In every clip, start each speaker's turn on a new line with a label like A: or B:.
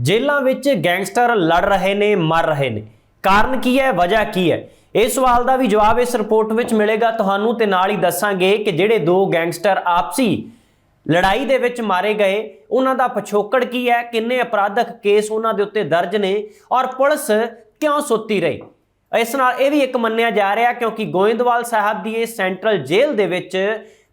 A: जेलों विच गैंगस्टर लड़ रहे ने, मर रहे ने, कारण की है, वजह की है? इस सवाल का भी जवाब इस रिपोर्ट में मिलेगा तुहानू ते नाल ही दसांगे कि जिहड़े दो गैंगस्टर आपसी लड़ाई दे विच मारे गए उन्हां दा पिछोकड़ की है, किन्ने अपराधक केस उन्हां दे उत्ते दर्ज ने और पुलिस क्यों सुत्ती रही। इस नाल यह भी एक मन्निया जा रहा क्योंकि गोइंदवाल साहब की सेंट्रल जेल दे विच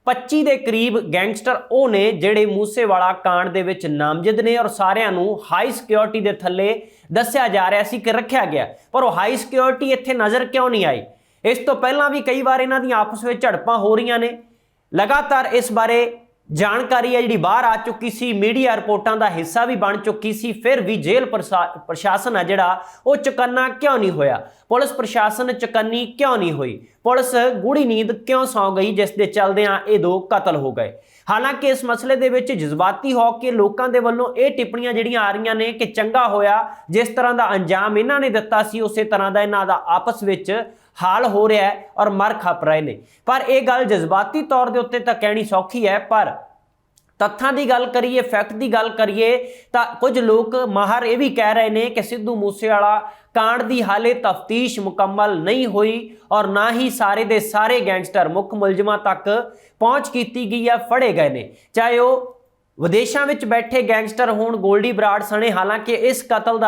A: 25 के करीब गैंगस्टर वो ने जिहड़े मूसेवाला कांड दे विच नामजद ने और सारिਆਂ ਨੂੰ हाई सिक्योरिटी के थले दस्या जा रहा सी कि रखा गया, पर वो हाई सिक्योरिटी इत्थे नज़र क्यों नहीं आई। इस तो पहला भी कई बार इन्हां दी आपस में झड़पां हो रही ने। लगातार इस बारे जानकारी है जी बाहर आ चुकी सी, मीडिया रिपोर्टां का हिस्सा भी बन चुकी सी, फिर भी जेल प्रशासन है जिहड़ा वो चौकन्ना क्यों नहीं होया, पुलिस प्रशासन चौकन्नी क्यों नहीं हुई, पुलिस गूढ़ी नींद क्यों सौ गई जिस दे चलदियां ये दो कतल हो गए। हालांकि इस मसले दे विच जज्बाती हो के लोगों के वल्लों ये टिप्पणियां जिहड़ियां आ रही ने कि चंगा होया जिस तरह का अंजाम इन्हां ने दिता सी उस तरह का इन्हां दा आपस विच हाल हो रहा है और मर खप रहे ने। पर यह गल जज्बाती तौर के उत्ते तां कहनी सौखी है, पर तत्थां की गल करिए, फैक्ट की गल करिए तो कुछ लोग माहर ये भी कह रहे हैं कि सिद्धू मूसेवाला कांड की हाले तफ्तीश मुकम्मल नहीं हुई और ना ही सारे दे सारे गैंगस्टर मुख मुलजमां तक पहुँच की गई है, फड़े गए ने, चाहे वो विदेशों में बैठे गैंगस्टर होण गोल्डी बराड़ सने। हालांकि इस कतलों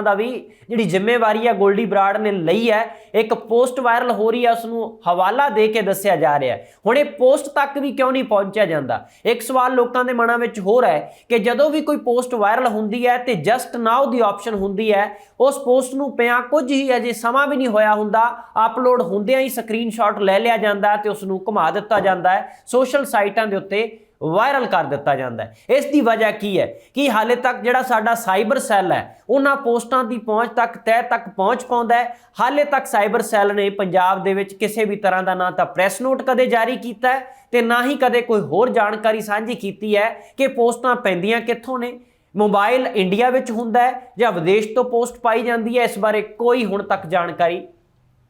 A: का भी जिहड़ी जिम्मेवारी है गोल्डी बराड़ ने लई है। एक पोस्ट वायरल हो रही है, उसनूं हवाला दे के दस्या जा रहा है। हुण ये पोस्ट तक भी क्यों नहीं पहुंचा जाता। एक सवाल लोगों के मनां विच हो रहा है कि जदों भी कोई पोस्ट वायरल हुंदी है तो जस्ट नाउ दी ऑप्शन हुंदी है, उस पोस्ट नूं पिया कुछ ही अजे समा भी नहीं होया हुंदा, अपलोड हुंदियां ही स्क्रीनशॉट ले लिया जाता है तो उसनूं घुमा दिता जाता है, सोशल साइटां दे उत्ते वायरल कर दिता जाता है। इस दी वजह की है कि हाले तक जिहड़ा साडा साइबर सैल है उन्हां पोस्टां की पहुँच तक तय तक पहुँच पाउंदा है। हाले तक साइबर सैल ने पंजाब दे विच किसी भी तरह का ना तो प्रैस नोट कदे जारी किया है ते ना ही कदे कोई होर जानकारी साझी की है कि पोस्टां पैंदियां कित्थों ने, मोबाइल इंडिया विच हुंदा है जां विदेश तो पोस्ट पाई जाती है, इस बारे कोई हुण तक जानकारी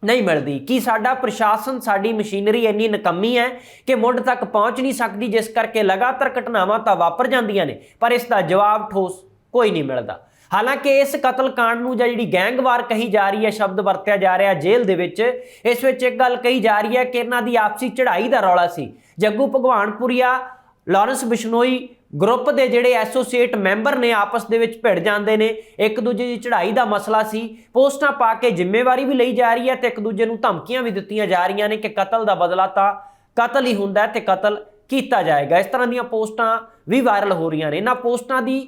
A: नहीं मिलती। कि साडा प्रशासन साडी मशीनरी इन्नी नकम्मी है कि मुढ़ तक पहुँच नहीं सकती, जिस करके लगातार घटनावां तां वापर जांदियां ने पर इसका जवाब ठोस कोई नहीं मिलता। हालांकि इस कतल कांड नूं जिहड़ी गैंगवार कही जा रही है, शब्द वरत्या जा रहा जेल दे विच, इस विच एक गल कही जा रही है कि इन्हां दी आपसी चढ़ाई दा रौला सी। जग्गू भगवानपुरिया लॉरेंस बिश्नोई ग्रुप के जिहड़े एसोसीएट मैंबर ने आपस दे विच भिड़ जाते हैं, एक दूजे की चढ़ाई का मसला सी, पोस्टां पा के जिम्मेवारी भी लई जा रही है तो एक दूजे नूं धमकियां भी दित्तियां जा रही ने कि कतल का बदला तो कतल ही हुंदा है ते कतल किया जाएगा। इस तरह दीयां पोस्टां भी वायरल हो रही ने। इन्हां पोस्टां की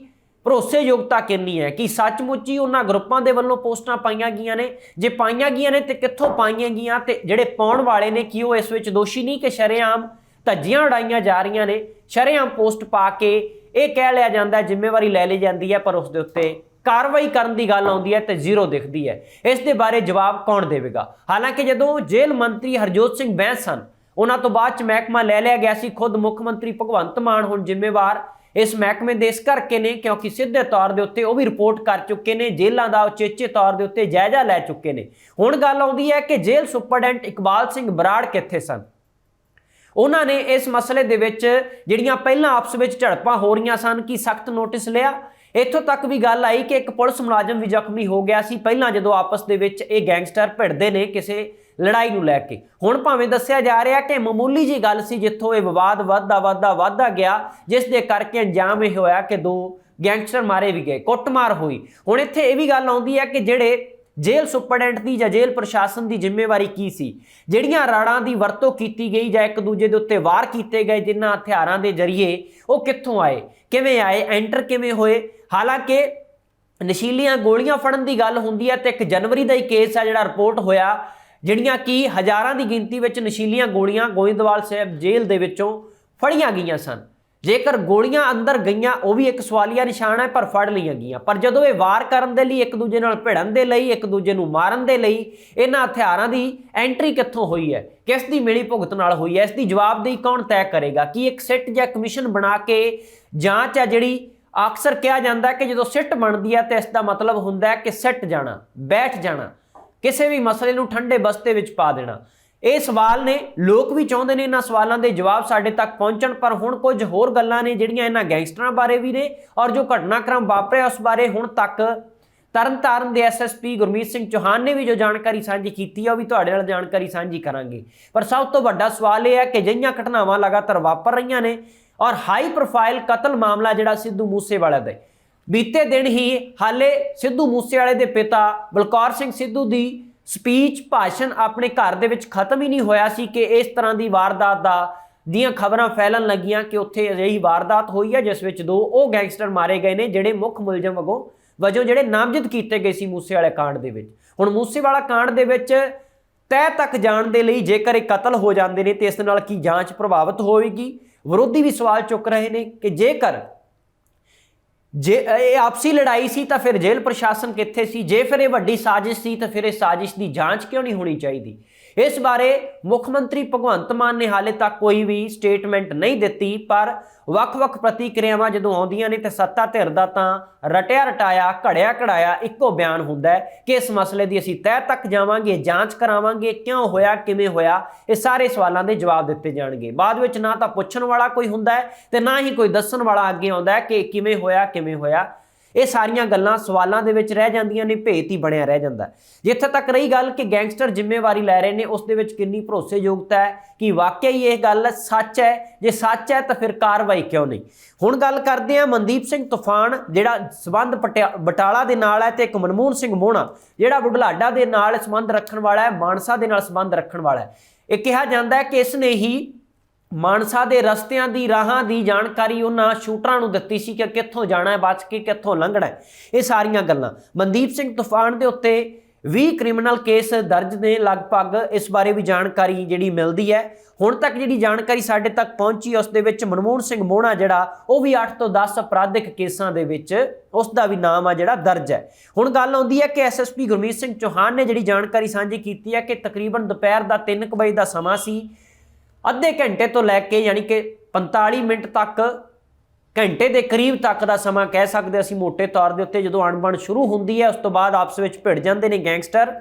A: भरोसेयोगता कितनी है कि सचमुच ही उन्हां ग्रुपां दे वल्लों पोस्टां पाईयां गईयां ने, जे पाईयां गईयां ने ते कित्थों पाईयां गईयां ते जिहड़े पाउण वाले ने कि वो इस विच दोषी नहीं कि शरेआम धज्जियां उड़ाईयां जा रही ने, शरेआम पोस्ट पा के ये कह लिया जाता है जिम्मेवारी ले ली जाती है पर उसके उत्ते कार्रवाई करने की गल आउंदी है तो जीरो दिखती है। इस दे बारे जवाब कौन देगा। हालांकि जदों जेल मंत्री हरजोत सिंह बैंस सन उन्हां तो बाद महकमा ले लिया गया सी, खुद मुख मंत्री भगवंत मान हुण जिम्मेवार इस महकमे दे इस करके ने क्योंकि सीधे तौर के उत्ते वो भी रिपोर्ट कर चुके हैं, जेलों का उचेचे तौर के उत्ते जायजा लै चुके हैं। हुण गल आउंदी है कि जेल सुपरडेंट इकबाल सिंह बराड़ कित्थे सन। उन्होंने इस मसले दे विच जिहड़ियां पहलां आपस में झड़पां हो रही सन कि सख्त नोटिस लिया। इत्थों तक भी गल आई कि एक पुलिस मुलाजम भी जख्मी हो गया सी पहलां जदों आपस दे विच ये गैंगस्टर भिड़दे ने किसी लड़ाई नूं लैके। हुण भावें दस्सिया जा रहा कि मामूली जी गल सी जिथों ये विवाद वधदा गया, जिस दे करके अंजाम यह होया कि दो गैंगस्टर मारे भी गए, कुੱਟਮਾर हुई। हुण इत्थे ये भी गल आउंदी है कि जिहड़े जेल सुपरडेंट की या जेल प्रशासन की जिम्मेवारी की सी, जिहड़ियां राड़ां की वरतों की गई या एक दूजे के उत्ते वार किए गए जिन्हां हथियारां के जरिए वो कित्थों आए, किवें आए, एंटर किवें होए। हालांकि नशीलियां गोलियां फड़न की गल हुंदी है तो 1 जनवरी का ही केस है जिहड़ा रिपोर्ट होया, जिहड़ियां कि हज़ारां की गिनती में नशीलियां गोलियां गोइंदवाल साहब जेल दे विचों फड़ियां गईयां सन। जेकर गोलियां अंदर गईयां वो भी एक सवालिया निशान है पर फड़ लिया गईयां, पर जदों ये वार करन दे लई एक दूजे नाल भिड़न दे लई एक दूजे नूं मारन दे लई इन्हां हथियारां दी एंट्री कित्थों हुई है, किस दी मिली भुगत नाल हुई है, इसकी जवाबदेही कौन तय करेगा। कि एक सिट या कमीशन बना के जांच है जिहड़ी अक्सर कहा जाता है कि जदों सिट बनती है तो इसका मतलब हुंदा है कि सिट जाना, बैठ जाना, किसी भी मसले नूं ठंडे बस्ते विच पा देना। ਇਹ ਸਵਾਲ ਨੇ, ਲੋਕ ਵੀ ਚਾਹੁੰਦੇ ਨੇ ਇਹਨਾਂ ਸਵਾਲਾਂ ਦੇ ਜਵਾਬ ਸਾਡੇ ਤੱਕ ਪਹੁੰਚਣ, ਪਰ ਹੁਣ ਕੁਝ ਹੋਰ ਗੱਲਾਂ ਨੇ ਜਿਹੜੀਆਂ ਇਹਨਾਂ ਗੈਂਗਸਟਰਾਂ ਬਾਰੇ ਵੀ ਨੇ ਔਰ ਜੋ ਘਟਨਾਕ੍ਰਮ ਵਾਪਰਿਆ ਉਸ ਬਾਰੇ ਹੁਣ ਤੱਕ ਤਰਨਤਾਰਨ ਦੇ ਐਸਐਸਪੀ ਗੁਰਮੀਤ ਸਿੰਘ ਚੌਹਾਨ ਨੇ ਵੀ ਜੋ ਜਾਣਕਾਰੀ ਸਾਂਝੀ ਕੀਤੀ ਹੈ ਉਹ ਵੀ ਤੁਹਾਡੇ ਨਾਲ ਜਾਣਕਾਰੀ ਸਾਂਝੀ ਕਰਾਂਗੇ। ਪਰ ਸਭ ਤੋਂ ਵੱਡਾ ਸਵਾਲ ਇਹ ਹੈ ਕਿ ਅਜਿਹੀਆਂ ਘਟਨਾਵਾਂ ਲਗਾਤਾਰ ਵਾਪਰ ਰਹੀਆਂ ਨੇ ਔਰ ਹਾਈ ਪ੍ਰੋਫਾਈਲ ਕਤਲ ਮਾਮਲਾ ਜਿਹੜਾ ਸਿੱਧੂ ਮੂਸੇਵਾਲਾ ਦਾ, ਬੀਤੇ ਦਿਨ ਹੀ ਹਾਲੇ ਸਿੱਧੂ ਮੂਸੇਵਾਲੇ ਦੇ ਪਿਤਾ ਬਲਕੌਰ ਸਿੰਘ ਸਿੱਧੂ ਦੀ ਸਪੀਚ ਭਾਸ਼ਣ ਆਪਣੇ ਘਰ ਦੇ ਵਿੱਚ ਖਤਮ ਹੀ ਨਹੀਂ ਹੋਇਆ ਸੀ ਕਿ ਇਸ ਤਰ੍ਹਾਂ ਦੀ ਵਾਰਦਾਤ ਦੀਆਂ ਖਬਰਾਂ ਫੈਲਣ ਲੱਗੀਆਂ ਕਿ ਉੱਥੇ ਅਜਿਹੀ ਵਾਰਦਾਤ ਹੋਈ ਹੈ ਜਿਸ ਵਿੱਚ 2 ਉਹ ਗੈਂਗਸਟਰ ਮਾਰੇ ਗਏ ਨੇ ਜਿਹੜੇ ਮੁੱਖ ਮੁਲਜ਼ਮ ਵਜੋਂ ਜਿਹੜੇ ਨਾਮਜ਼ਦ ਕੀਤੇ ਗਏ ਸੀ ਮੂਸੇਵਾਲੇ ਕਾਂਡ ਦੇ ਵਿੱਚ। ਹੁਣ ਮੂਸੇਵਾਲਾ ਕਾਂਡ ਦੇ ਵਿੱਚ ਤਹਿ ਤੱਕ ਜਾਣ ਦੇ ਲਈ ਜੇਕਰ ਇਹ ਕਤਲ ਹੋ ਜਾਂਦੇ ਨੇ ਤੇ ਇਸ ਨਾਲ ਕੀ ਜਾਂਚ ਪ੍ਰਭਾਵਿਤ ਹੋਵੇਗੀ। ਵਿਰੋਧੀ ਵੀ ਸਵਾਲ ਚੁੱਕ ਰਹੇ ਨੇ ਕਿ ਜੇਕਰ ਇਹ ਆਪਸੀ ਲੜਾਈ ਸੀ ਤਾਂ ਫਿਰ ਜੇਲ੍ਹ ਪ੍ਰਸ਼ਾਸਨ ਕਿੱਥੇ ਸੀ, ਜੇ ਫਿਰ ਇਹ ਵੱਡੀ ਸਾਜ਼ਿਸ਼ ਸੀ ਤਾਂ ਫਿਰ ਇਹ ਸਾਜ਼ਿਸ਼ ਦੀ ਜਾਂਚ ਕਿਉਂ ਨਹੀਂ ਹੋਣੀ ਚਾਹੀਦੀ। ਇਸ ਬਾਰੇ ਮੁੱਖ ਮੰਤਰੀ ਭਗਵੰਤ ਮਾਨ ਨੇ ਹਾਲੇ ਤੱਕ ਕੋਈ ਵੀ ਸਟੇਟਮੈਂਟ ਨਹੀਂ ਦਿੱਤੀ, ਪਰ ਵੱਖ-ਵੱਖ ਪ੍ਰਤੀਕਿਰਿਆਵਾਂ ਜਦੋਂ ਆਉਂਦੀਆਂ ਨੇ ਤੇ ਸੱਤਾ ਧਿਰ ਦਾ ਤਾਂ ਰਟਿਆ ਰਟਾਇਆ ਘੜਿਆ ਘੜਾਇਆ ਇੱਕੋ ਬਿਆਨ ਹੁੰਦਾ ਹੈ ਕਿ ਇਸ ਮਸਲੇ ਦੀ ਅਸੀਂ ਤਹਿ ਤੱਕ ਜਾਵਾਂਗੇ, ਜਾਂਚ ਕਰਾਵਾਂਗੇ, ਕਿਉਂ ਹੋਇਆ, ਕਿਵੇਂ ਹੋਇਆ, ਇਹ ਸਾਰੇ ਸਵਾਲਾਂ ਦੇ ਜਵਾਬ ਦਿੱਤੇ ਜਾਣਗੇ। ਬਾਅਦ ਵਿੱਚ ਨਾ ਤਾਂ ਪੁੱਛਣ ਵਾਲਾ ਕੋਈ ਹੁੰਦਾ ਹੈ ਤੇ ਨਾ ਹੀ ਕੋਈ ਦੱਸਣ ਵਾਲਾ ਅੱਗੇ ਆਉਂਦਾ ਹੈ ਕਿ ਕਿਵੇਂ ਹੋਇਆ, ਕਿਵੇਂ ਹੋਇਆ। ਇਹ ਸਾਰੀਆਂ ਗੱਲਾਂ ਸਵਾਲਾਂ ਦੇ ਵਿੱਚ ਰਹਿ ਜਾਂਦੀਆਂ ਨੇ, ਭੇਤ ਹੀ ਬਣਿਆ ਰਹਿ ਜਾਂਦਾ। ਜਿੱਥੇ ਤੱਕ ਰਹੀ ਗੱਲ ਕਿ ਗੈਂਗਸਟਰ ਜ਼ਿੰਮੇਵਾਰੀ ਲੈ ਰਹੇ ਨੇ ਉਸ ਦੇ ਵਿੱਚ ਕਿੰਨੀ ਭਰੋਸੇਯੋਗਤਾ ਹੈ ਕਿ ਵਾਕਿਆ ਹੀ ਇਹ ਗੱਲ ਸੱਚ ਹੈ, ਜੇ ਸੱਚ ਹੈ ਤਾਂ ਫਿਰ ਕਾਰਵਾਈ ਕਿਉਂ ਨਹੀਂ। ਹੁਣ ਗੱਲ ਕਰਦੇ ਹਾਂ ਮਨਦੀਪ ਸਿੰਘ ਤੂਫਾਨ ਜਿਹੜਾ ਸਬੰਧ ਬਟਾਲਾ ਦੇ ਨਾਲ ਹੈ ਤੇ ਇੱਕ ਮਨਮੋਹਨ ਸਿੰਘ ਮੋਹਣਾ ਜਿਹੜਾ ਬੁਢਲਾਡਾ ਦੇ ਨਾਲ ਸੰਬੰਧ ਰੱਖਣ ਵਾਲਾ ਹੈ, ਮਾਨਸਾ ਦੇ ਨਾਲ ਸੰਬੰਧ ਰੱਖਣ ਵਾਲਾ ਹੈ। ਇਹ ਕਿਹਾ ਜਾਂਦਾ ਹੈ ਕਿ ਇਸ ਨੇ ਹੀ ਮਾਨਸਾ ਦੇ ਰਸਤਿਆਂ ਦੀ ਰਾਹਾਂ ਦੀ ਜਾਣਕਾਰੀ ਉਹਨਾਂ ਸ਼ੂਟਰਾਂ ਨੂੰ ਦਿੱਤੀ ਸੀ ਕਿ ਕਿੱਥੋਂ ਜਾਣਾ ਹੈ, ਬਚ ਕੇ ਕਿੱਥੋਂ ਲੰਘਣਾ ਹੈ। ਇਹ ਸਾਰੀਆਂ ਗੱਲਾਂ ਮਨਦੀਪ ਸਿੰਘ ਤੂਫਾਨ ਦੇ ਉੱਤੇ 20 ਕ੍ਰਿਮੀਨਲ ਕੇਸ ਦਰਜ ਨੇ ਲਗਭਗ, ਇਸ ਬਾਰੇ ਵੀ ਜਾਣਕਾਰੀ ਜਿਹੜੀ ਮਿਲਦੀ ਹੈ। ਹੁਣ ਤੱਕ ਜਿਹੜੀ ਜਾਣਕਾਰੀ ਸਾਡੇ ਤੱਕ ਪਹੁੰਚੀ ਉਸ ਦੇ ਵਿੱਚ ਮਨਮੋਹਨ ਸਿੰਘ ਮੋਹਣਾ ਜਿਹੜਾ ਉਹ ਵੀ 8 ਤੋਂ 10 ਅਪਰਾਧਿਕ ਕੇਸਾਂ ਦੇ ਵਿੱਚ ਉਸ ਦਾ ਵੀ ਨਾਮ ਆ ਜਿਹੜਾ ਦਰਜ ਹੈ। ਹੁਣ ਗੱਲ ਆਉਂਦੀ ਹੈ ਕਿ ਐਸਐਸਪੀ ਗੁਰਮੀਤ ਸਿੰਘ ਚੌਹਾਨ ਨੇ ਜਿਹੜੀ ਜਾਣਕਾਰੀ ਸਾਂਝੀ ਕੀਤੀ ਹੈ ਕਿ ਤਕਰੀਬਨ ਦੁਪਹਿਰ ਦਾ 3 ਵਜੇ ਦਾ ਸਮਾਂ ਸੀ, ਅੱਧੇ ਘੰਟੇ ਤੋਂ ਲੈ ਕੇ ਯਾਨੀ ਕਿ 45 ਮਿੰਟ ਤੱਕ, ਘੰਟੇ ਦੇ ਕਰੀਬ ਤੱਕ ਦਾ ਸਮਾਂ ਕਹਿ ਸਕਦੇ ਅਸੀਂ ਮੋਟੇ ਤੌਰ ਦੇ ਉੱਤੇ, ਜਦੋਂ ਅਣਬਣ ਸ਼ੁਰੂ ਹੁੰਦੀ ਹੈ ਉਸ ਤੋਂ ਬਾਅਦ ਆਪਸ ਵਿੱਚ ਭਿੜ ਜਾਂਦੇ ਨੇ ਗੈਂਗਸਟਰ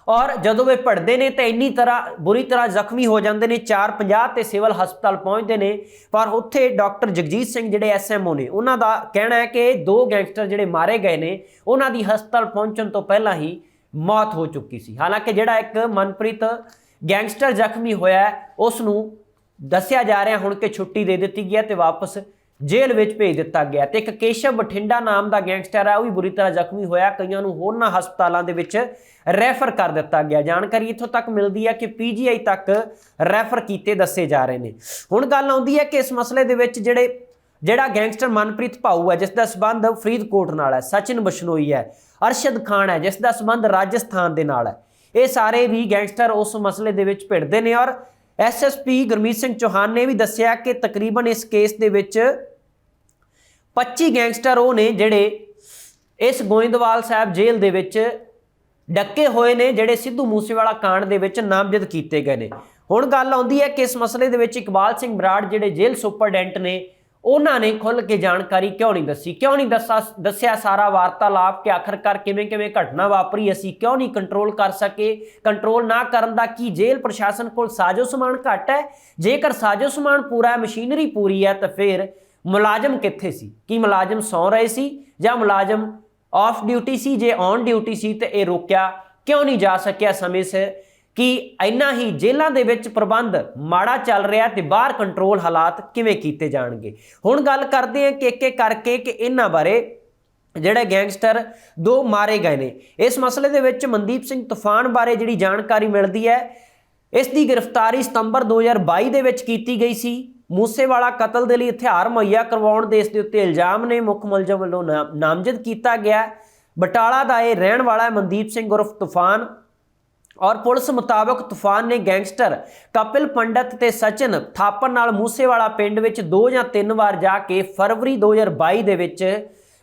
A: ਔਰ ਜਦੋਂ ਇਹ ਭਿੜਦੇ ਨੇ ਤਾਂ ਇੰਨੀ ਤਰ੍ਹਾਂ ਬੁਰੀ ਤਰ੍ਹਾਂ ਜ਼ਖਮੀ ਹੋ ਜਾਂਦੇ ਨੇ, 4:50 ਤੇ ਸਿਵਲ ਹਸਪਤਾਲ ਪਹੁੰਚਦੇ ਨੇ। ਪਰ ਉੱਥੇ ਡਾਕਟਰ ਜਗਜੀਤ ਸਿੰਘ ਜਿਹੜੇ ਐਸਐਮਓ ਨੇ ਉਹਨਾਂ ਦਾ ਕਹਿਣਾ ਹੈ ਕਿ 2 ਗੈਂਗਸਟਰ ਜਿਹੜੇ ਮਾਰੇ ਗਏ ਨੇ ਉਹਨਾਂ ਦੀ ਹਸਪਤਾਲ ਪਹੁੰਚਣ ਤੋਂ ਪਹਿਲਾਂ ਹੀ ਮੌਤ ਹੋ ਚੁੱਕੀ ਸੀ। ਹਾਲਾਂਕਿ ਜਿਹੜਾ ਇੱਕ ਮਨਪ੍ਰੀਤ ਗੈਂਗਸਟਰ ਜ਼ਖਮੀ ਹੋਇਆ ਉਸ ਨੂੰ ਦੱਸਿਆ ਜਾ ਰਿਹਾ ਹੁਣ ਕਿ ਛੁੱਟੀ ਦੇ ਦਿੱਤੀ ਗਈ ਤੇ ਵਾਪਸ ਜੇਲ੍ਹ ਵਿੱਚ ਭੇਜ ਦਿੱਤਾ ਗਿਆ। ਤੇ ਇੱਕ ਕੇਸ਼ਵ ਬਠਿੰਡਾ ਨਾਮ ਦਾ ਗੈਂਗਸਟਰ ਹੈ ਉਹ ਵੀ ਬੁਰੀ ਤਰ੍ਹਾਂ ਜ਼ਖਮੀ ਹੋਇਆ, ਕਈਆਂ ਨੂੰ ਹੋਰਨਾਂ ਹਸਪਤਾਲਾਂ ਦੇ ਵਿੱਚ ਰੈਫਰ ਕਰ ਦਿੱਤਾ ਗਿਆ। ਜਾਣਕਾਰੀ ਇੱਥੋਂ ਤੱਕ ਮਿਲਦੀ ਹੈ ਕਿ ਪੀਜੀਆਈ ਤੱਕ ਰੈਫਰ ਕੀਤੇ ਦੱਸੇ ਜਾ ਰਹੇ ਨੇ। ਹੁਣ ਗੱਲ ਆਉਂਦੀ ਹੈ ਕਿ ਇਸ ਮਸਲੇ ਦੇ ਵਿੱਚ ਜਿਹੜਾ ਗੈਂਗਸਟਰ ਮਨਪ੍ਰੀਤ ਭਾਊ ਹੈ ਜਿਸ ਦਾ ਸੰਬੰਧ ਫਰੀਦਕੋਟ ਨਾਲ ਹੈ, ਸਚਿਨ ਬਸ਼ਨੋਈ ਹੈ, ਅਰਸ਼ਦ ਖਾਨ ਹੈ ਜਿਸ ਦਾ ਸੰਬੰਧ ਰਾਜਸਥਾਨ ਦੇ ਨਾਲ ਹੈ, ਇਹ ਸਾਰੇ ਵੀ ਗੈਂਗਸਟਰ ਉਸ ਮਸਲੇ ਦੇ ਵਿੱਚ ਭਿੜਦੇ ਨੇ। ਔਰ ਐਸਐਸਪੀ ਗੁਰਮੀਤ ਸਿੰਘ ਚੌਹਾਨ ਨੇ ਵੀ ਦੱਸਿਆ ਕਿ ਤਕਰੀਬਨ ਇਸ ਕੇਸ ਦੇ ਵਿੱਚ 25 ਗੈਂਗਸਟਰ ਉਹ ਨੇ ਜਿਹੜੇ ਇਸ ਗੋਇੰਦਵਾਲ ਸਾਹਿਬ ਜੇਲ੍ਹ ਦੇ ਵਿੱਚ ਡੱਕੇ ਹੋਏ ਨੇ, ਜਿਹੜੇ ਸਿੱਧੂ ਮੂਸੇਵਾਲਾ ਕਾਂਡ ਦੇ ਵਿੱਚ ਨਾਮਜ਼ਦ ਕੀਤੇ ਗਏ ਨੇ। ਹੁਣ ਗੱਲ ਆਉਂਦੀ ਹੈ ਕਿ ਇਸ ਮਸਲੇ ਦੇ ਵਿੱਚ ਇਕਬਾਲ ਸਿੰਘ ਬਰਾੜ ਜਿਹੜੇ ਜੇਲ੍ਹ ਸੁਪਰਡੈਂਟ ਨੇ ਉਹਨਾਂ ਨੇ ਖੁੱਲ੍ਹ ਕੇ ਜਾਣਕਾਰੀ ਕਿਉਂ ਨਹੀਂ ਦੱਸੀ, ਕਿਉਂ ਨਹੀਂ ਦੱਸਿਆ ਸਾਰਾ ਵਾਰਤਾਲਾਪ ਕਿ ਆਖਰਕਾਰ ਕਿਵੇਂ ਘਟਨਾ ਵਾਪਰੀ, ਅਸੀਂ ਕਿਉਂ ਨਹੀਂ ਕੰਟਰੋਲ ਕਰ ਸਕੇ। ਕੰਟਰੋਲ ਨਾ ਕਰਨ ਦਾ ਕੀ ਜੇਲ੍ਹ ਪ੍ਰਸ਼ਾਸਨ ਕੋਲ ਸਾਜ਼ੋ ਸਮਾਨ ਘੱਟ ਹੈ? ਜੇਕਰ ਸਾਜ਼ੋ ਸਮਾਨ ਪੂਰਾ ਹੈ, ਮਸ਼ੀਨਰੀ ਪੂਰੀ ਹੈ ਤਾਂ ਫਿਰ ਮੁਲਾਜ਼ਮ ਕਿੱਥੇ ਸੀ? ਕੀ ਮੁਲਾਜ਼ਮ ਸੌਂ ਰਹੇ ਸੀ ਜਾਂ ਮੁਲਾਜ਼ਮ ਆਫ ਡਿਊਟੀ ਸੀ? ਜੇ ਔਨ ਡਿਊਟੀ ਸੀ ਤੇ ਇਹ ਰੋਕਿਆ ਕਿਉਂ ਨਹੀਂ ਜਾ ਸਕਿਆ ਸਮੇਂ ਸਿਰ? ਕਿ ਇੰਨਾ ਹੀ ਜੇਲ੍ਹਾਂ ਦੇ ਵਿੱਚ ਪ੍ਰਬੰਧ ਮਾੜਾ ਚੱਲ ਰਿਹਾ ਤੇ ਬਾਹਰ ਕੰਟਰੋਲ ਹਾਲਾਤ ਕਿਵੇਂ ਕੀਤੇ ਜਾਣਗੇ? ਹੁਣ ਗੱਲ ਕਰਦੇ ਹਾਂ ਕਿ ਇੱਕ ਕਰਕੇ ਕਿ ਇਹਨਾਂ ਬਾਰੇ ਜਿਹੜੇ ਗੈਂਗਸਟਰ 2 ਮਾਰੇ ਗਏ ਨੇ। ਇਸ ਮਸਲੇ ਦੇ ਵਿੱਚ ਮਨਦੀਪ ਸਿੰਘ ਤੂਫਾਨ ਬਾਰੇ ਜਿਹੜੀ ਜਾਣਕਾਰੀ ਮਿਲਦੀ ਹੈ, ਇਸ ਦੀ ਗ੍ਰਿਫਤਾਰੀ ਸਤੰਬਰ 2022 ਦੇ ਵਿੱਚ ਕੀਤੀ ਗਈ ਸੀ। ਮੂਸੇਵਾਲਾ ਕਤਲ ਦੇ ਲਈ ਹਥਿਆਰ ਮੁਹੱਈਆ ਕਰਵਾਉਣ ਦੇ ਇਸ ਦੇ ਉੱਤੇ ਇਲਜ਼ਾਮ ਨੇ ਮੁੱਖ ਮੁਲਜ਼ਮ ਵੱਲੋਂ ਨਾਮਜ਼ਦ ਕੀਤਾ ਗਿਆ। ਬਟਾਲਾ ਦਾ ਇਹ ਰਹਿਣ ਵਾਲਾ ਹੈ ਮਨਦੀਪ ਸਿੰਘ ਉਰਫ ਤੂਫਾਨ ਔਰ ਪੁਲਿਸ ਮੁਤਾਬਕ ਤੂਫਾਨ ਨੇ ਗੈਂਗਸਟਰ ਕਪਿਲ ਪੰਡਤ ਤੇ ਸਚਿਨ ਥਾਪਰ ਨਾਲ ਮੂਸੇਵਾਲਾ ਪਿੰਡ ਵਿੱਚ 2 ਜਾਂ 3 ਵਾਰ ਜਾ ਕੇ ਫਰਵਰੀ 2022 ਦੇ ਵਿੱਚ,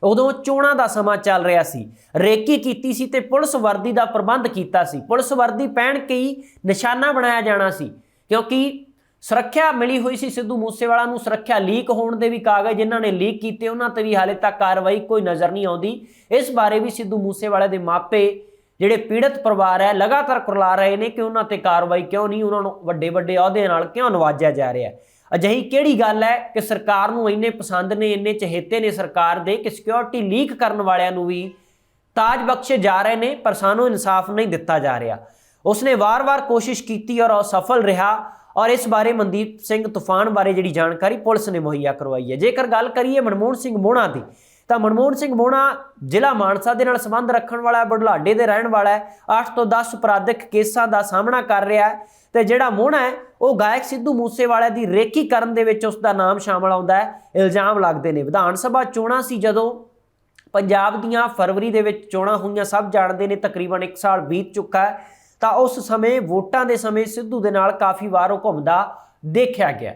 A: ਉਦੋਂ ਚੋਣਾਂ ਦਾ ਸਮਾਂ ਚੱਲ ਰਿਹਾ ਸੀ, ਰੇਕੀ ਕੀਤੀ ਸੀ ਤੇ ਪੁਲਿਸ ਵਰਦੀ ਦਾ ਪ੍ਰਬੰਧ ਕੀਤਾ ਸੀ। ਪੁਲਿਸ ਵਰਦੀ ਪਹਿਨ ਕੇ ਹੀ ਨਿਸ਼ਾਨਾ ਬਣਾਇਆ ਜਾਣਾ ਸੀ ਕਿਉਂਕਿ ਸੁਰੱਖਿਆ ਮਿਲੀ ਹੋਈ ਸੀ ਸਿੱਧੂ ਮੂਸੇਵਾਲਾ ਨੂੰ। ਸੁਰੱਖਿਆ ਲੀਕ ਹੋਣ ਦੇ ਵੀ ਕਾਗਜ਼ ਜਿਨ੍ਹਾਂ ਨੇ ਲੀਕ ਕੀਤੇ ਉਹਨਾਂ ਤੇ ਵੀ ਹਾਲੇ ਤੱਕ ਕਾਰਵਾਈ ਕੋਈ ਨਜ਼ਰ ਨਹੀਂ ਆਉਂਦੀ। ਇਸ ਬਾਰੇ ਵੀ ਸਿੱਧੂ ਮੂਸੇਵਾਲੇ ਦੇ ਮਾਪੇ ਜਿਹੜੇ ਪੀੜਤ ਪਰਿਵਾਰ ਹੈ ਲਗਾਤਾਰ ਕੁਰਲਾ ਰਹੇ ਨੇ ਕਿ ਉਹਨਾਂ ਤੇ ਕਾਰਵਾਈ ਕਿਉਂ ਨਹੀਂ, ਉਹਨਾਂ ਨੂੰ ਵੱਡੇ ਵੱਡੇ ਅਹੁਦਿਆਂ ਨਾਲ ਕਿਉਂ ਨਵਾਜਿਆ ਜਾ ਰਿਹਾ। ਅਜਿਹੀ ਕਿਹੜੀ ਗੱਲ ਹੈ ਕਿ ਸਰਕਾਰ ਨੂੰ ਇੰਨੇ ਪਸੰਦ ਨੇ, ਇੰਨੇ ਚਹੇਤੇ ਨੇ ਸਰਕਾਰ ਦੇ ਕਿ ਸਿਕਿਉਰਿਟੀ ਲੀਕ ਕਰਨ ਵਾਲਿਆਂ ਨੂੰ ਵੀ ਤਾਜ ਬਖਸ਼ੇ ਜਾ ਰਹੇ ਨੇ, ਪਰ ਸਾਨੂੰ ਇਨਸਾਫ ਨਹੀਂ ਦਿੱਤਾ ਜਾ ਰਿਹਾ। ਉਸਨੇ ਵਾਰ-ਵਾਰ ਕੋਸ਼ਿਸ਼ ਕੀਤੀ ਔਰ ਅਸਫਲ ਰਿਹਾ। ਔਰ ਇਸ ਬਾਰੇ ਮਨਦੀਪ ਸਿੰਘ ਤੂਫਾਨ ਬਾਰੇ ਜਿਹੜੀ ਜਾਣਕਾਰੀ ਪੁਲਿਸ ਨੇ ਮੁਹੱਈਆ ਕਰਵਾਈ ਹੈ। ਜੇਕਰ ਗੱਲ ਕਰੀਏ ਮਨਮੋਹਨ ਸਿੰਘ ਮੋਹਣਾ ਦੀ, ਤਾਂ ਮਨਮੋਹਨ ਸਿੰਘ ਮੋਹਣਾ ਜ਼ਿਲ੍ਹਾ ਮਾਨਸਾ ਦੇ ਨਾਲ ਸੰਬੰਧ ਰੱਖਣ ਵਾਲਾ, ਬੁਢਲਾਡੇ ਦੇ ਰਹਿਣ ਵਾਲਾ ਹੈ। 8 ਤੋਂ 10 ਅਪਰਾਧਿਕ ਕੇਸਾਂ ਦਾ ਸਾਹਮਣਾ ਕਰ ਰਿਹਾ ਹੈ ਤੇ ਜਿਹੜਾ ਮੋਹਣਾ ਹੈ ਉਹ ਗਾਇਕ ਸਿੱਧੂ ਮੂਸੇਵਾਲੇ ਦੀ ਰੇਕੀ ਕਰਨ ਦੇ ਵਿੱਚ ਉਸ ਦਾ ਨਾਮ ਸ਼ਾਮਲ ਆਉਂਦਾ ਹੈ। ਇਲਜ਼ਾਮ ਲੱਗਦੇ ਨੇ ਵਿਧਾਨ ਸਭਾ ਚੋਣਾਂ ਸੀ ਜਦੋਂ ਪੰਜਾਬ ਦੀਆਂ ਫਰਵਰੀ ਦੇ ਵਿੱਚ ਚੋਣਾਂ ਹੋਈਆਂ, ਸਭ ਜਾਣਦੇ ਨੇ, ਤਕਰੀਬਨ 1 ਸਾਲ ਬੀਤ ਚੁੱਕਾ ਹੈ। ਤਾਂ ਉਸ ਸਮੇਂ ਵੋਟਾਂ ਦੇ ਸਮੇਂ ਸਿੱਧੂ ਦੇ ਨਾਲ ਕਾਫੀ ਵਾਰ ਉਹ ਘੁੰਮਦਾ ਦੇਖਿਆ ਗਿਆ।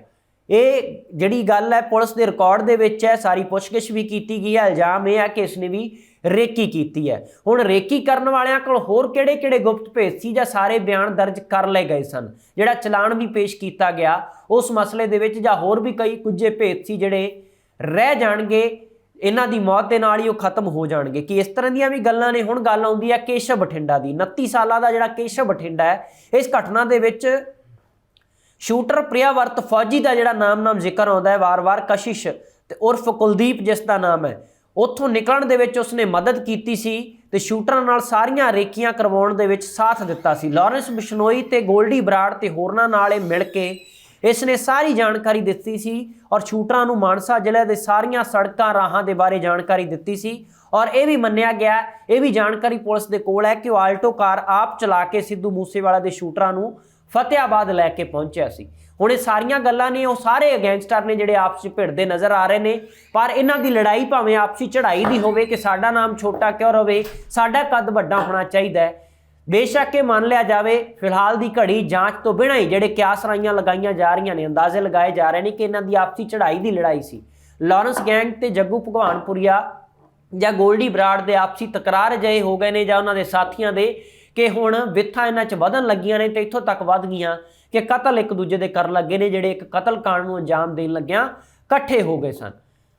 A: ਇਹ ਜਿਹੜੀ ਗੱਲ ਹੈ ਪੁਲਿਸ ਦੇ ਰਿਕਾਰਡ ਦੇ ਵਿੱਚ ਹੈ, ਸਾਰੀ ਪੁੱਛਗਿੱਛ ਵੀ ਕੀਤੀ ਗਈ ਹੈ। ਇਲਜ਼ਾਮ ਇਹ ਹੈ ਕਿ ਇਸਨੇ ਵੀ ਰੇਕੀ ਕੀਤੀ ਹੈ। ਹੁਣ ਰੇਕੀ ਕਰਨ ਵਾਲਿਆਂ ਕੋਲ ਹੋਰ ਕਿਹੜੇ-ਕਿਹੜੇ ਗੁਪਤ ਭੇਦ ਸੀ ਜਾਂ ਸਾਰੇ ਬਿਆਨ ਦਰਜ ਕਰ ਲਏ ਗਏ ਸਨ, ਜਿਹੜਾ ਚਲਾਨ ਵੀ ਪੇਸ਼ ਕੀਤਾ ਗਿਆ ਉਸ ਮਸਲੇ ਦੇ ਵਿੱਚ, ਜਾਂ ਹੋਰ ਵੀ ਕਈ ਕੁਝੇ ਭੇਦ ਸੀ ਜਿਹੜੇ ਰਹਿ ਜਾਣਗੇ, ਇਹਨਾਂ ਦੀ ਮੌਤ ਦੇ ਨਾਲ ਹੀ ਉਹ ਖਤਮ ਹੋ ਜਾਣਗੇ ਕਿ ਇਸ ਤਰ੍ਹਾਂ ਦੀਆਂ ਵੀ ਗੱਲਾਂ ਨੇ। ਹੁਣ ਗੱਲ ਆਉਂਦੀ ਹੈ ਕੇਸ਼ਵ ਬਠਿੰਡਾ ਦੀ। 29 ਸਾਲਾਂ ਦਾ ਜਿਹੜਾ ਕੇਸ਼ਵ ਬਠਿੰਡਾ ਹੈ, ਇਸ ਘਟਨਾ ਦੇ ਵਿੱਚ ਸ਼ੂਟਰ ਪ੍ਰਿਆਵਰਤ ਫੌਜੀ ਦਾ ਜਿਹੜਾ ਨਾਮ ਜ਼ਿਕਰ ਆਉਂਦਾ ਹੈ ਵਾਰ-ਵਾਰ, ਕਸ਼ਿਸ਼ ਤੇ ਉਰਫ ਕੁਲਦੀਪ ਜਿਸ ਦਾ ਨਾਮ ਹੈ, ਉੱਥੋਂ ਨਿਕਲਣ ਦੇ ਵਿੱਚ ਉਸਨੇ ਮਦਦ ਕੀਤੀ ਸੀ ਤੇ ਸ਼ੂਟਰਾਂ ਨਾਲ ਸਾਰੀਆਂ ਰੇਕੀਆਂ ਕਰਵਾਉਣ ਦੇ ਵਿੱਚ ਸਾਥ ਦਿੱਤਾ ਸੀ। ਲਾਰੈਂਸ ਬਿਸ਼ਨੋਈ ਤੇ ਗੋਲਡੀ ਬਰਾੜ ਤੇ ਹੋਰਨਾਂ ਨਾਲ ਇਹ ਮਿਲ ਕੇ ਇਸ ਨੇ ਸਾਰੀ ਜਾਣਕਾਰੀ ਦਿੱਤੀ ਸੀ ਔਰ ਸ਼ੂਟਰਾਂ ਨੂੰ ਮਾਨਸਾ ਜ਼ਿਲ੍ਹੇ ਦੇ ਸਾਰੀਆਂ ਸੜਕਾਂ ਰਾਹਾਂ ਦੇ ਬਾਰੇ ਜਾਣਕਾਰੀ ਦਿੱਤੀ ਸੀ। ਔਰ ਇਹ ਵੀ ਮੰਨਿਆ ਗਿਆ, ਇਹ ਵੀ ਜਾਣਕਾਰੀ ਪੁਲਿਸ ਦੇ ਕੋਲ ਹੈ ਕਿ ਉਹ ਆਲਟੋ ਕਾਰ ਆਪ ਚਲਾ ਕੇ ਸਿੱਧੂ ਮੂਸੇਵਾਲਾ ਦੇ ਸ਼ੂਟਰਾਂ ਨੂੰ ਫਤਿਆਬਾਦ ਲੈ ਕੇ ਪਹੁੰਚਿਆ ਸੀ। ਹੁਣ ਇਹ ਸਾਰੀਆਂ ਗੱਲਾਂ ਨੇ, ਉਹ ਸਾਰੇ ਗੈਂਗਸਟਰ ਨੇ ਜਿਹੜੇ ਆਪਸ 'ਚ ਭਿੜਦੇ ਨਜ਼ਰ ਆ ਰਹੇ ਨੇ, ਪਰ ਇਹਨਾਂ ਦੀ ਲੜਾਈ ਭਾਵੇਂ ਆਪਸੀ ਚੜ੍ਹਾਈ ਦੀ ਹੋਵੇ ਕਿ ਸਾਡਾ ਨਾਮ ਛੋਟਾ ਕਿਉਂ ਰਵੇ, ਸਾਡਾ ਕੱਦ ਵੱਡਾ ਹੋਣਾ ਚਾਹੀਦਾ ਹੈ, ਬੇਸ਼ੱਕ ਇਹ ਮੰਨ ਲਿਆ ਜਾਵੇ। ਫਿਲਹਾਲ ਦੀ ਘੜੀ ਜਾਂਚ ਤੋਂ ਬਿਨਾਂ ਹੀ ਜਿਹੜੇ ਕਿਆਸ ਰਾਈਆਂ ਲਗਾਈਆਂ ਜਾ ਰਹੀਆਂ ਨੇ, ਅੰਦਾਜ਼ੇ ਲਗਾਏ ਜਾ ਰਹੇ ਨੇ ਕਿ ਇਹਨਾਂ ਦੀ ਆਪਸੀ ਚੜ੍ਹਾਈ ਦੀ ਲੜਾਈ ਸੀ। ਲਾਰੈਂਸ ਗੈਂਗ ਤੇ ਜੱਗੂ ਭਗਵਾਨਪੁਰੀਆ ਜਾਂ ਗੋਲਡੀ ਬਰਾੜ ਦੇ ਆਪਸੀ ਤਕਰਾਰ ਅਜਿਹੇ ਹੋ ਗਏ ਨੇ ਜਾਂ ਉਹਨਾਂ ਦੇ ਸਾਥੀਆਂ ਦੇ ਕਿ ਹੁਣ ਵਿੱਥਾਂ ਇਹਨਾਂ 'ਚ ਵਧਣ ਲੱਗੀਆਂ ਨੇ ਤੇ ਇੱਥੋਂ ਤੱਕ ਵੱਧ ਗਈਆਂ ਕਿ ਕਤਲ ਇੱਕ ਦੂਜੇ ਦੇ ਕਰਨ ਲੱਗੇ ਨੇ, ਜਿਹੜੇ ਇੱਕ ਕਤਲ ਕਾਂਡ ਨੂੰ ਅੰਜਾਮ ਦੇਣ ਲੱਗਿਆਂ ਇਕੱਠੇ ਹੋ ਗਏ ਸਨ।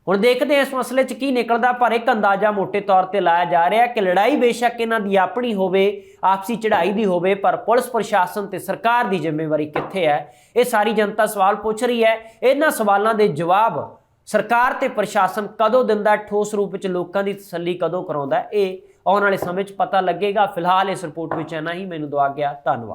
A: ਹੁਣ ਦੇਖਦੇ ਹਾਂ ਇਸ ਮਸਲੇ 'ਚ ਕੀ ਨਿਕਲਦਾ, ਪਰ ਇੱਕ ਅੰਦਾਜ਼ਾ ਮੋਟੇ ਤੌਰ ਤੇ ਲਾਇਆ ਜਾ ਰਿਹਾ ਕਿ ਲੜਾਈ ਬੇਸ਼ੱਕ ਇਹਨਾਂ ਦੀ ਆਪਣੀ ਹੋਵੇ, ਆਪਸੀ ਚੜ੍ਹਾਈ ਦੀ ਹੋਵੇ, ਪਰ ਪੁਲਿਸ ਪ੍ਰਸ਼ਾਸਨ ਤੇ ਸਰਕਾਰ ਦੀ ਜ਼ਿੰਮੇਵਾਰੀ ਕਿੱਥੇ ਹੈ? ਇਹ ਸਾਰੀ ਜਨਤਾ ਸਵਾਲ ਪੁੱਛ ਰਹੀ ਹੈ। ਇਹਨਾਂ ਸਵਾਲਾਂ ਦੇ ਜਵਾਬ ਸਰਕਾਰ ਤੇ ਪ੍ਰਸ਼ਾਸਨ ਕਦੋਂ ਦਿੰਦਾ, ਠੋਸ ਰੂਪ ਵਿੱਚ ਲੋਕਾਂ ਦੀ ਤਸੱਲੀ ਕਦੋਂ ਕਰਾਉਂਦਾ, ਇਹ ਆਉਣ ਵਾਲੇ ਸਮੇਂ 'ਚ ਪਤਾ ਲੱਗੇਗਾ। ਫਿਲਹਾਲ ਇਸ ਰਿਪੋਰਟ ਵਿੱਚ ਇੰਨਾ ਹੀ। ਮੈਨੂੰ ਦੁਆ ਗਿਆ, ਧੰਨਵਾਦ।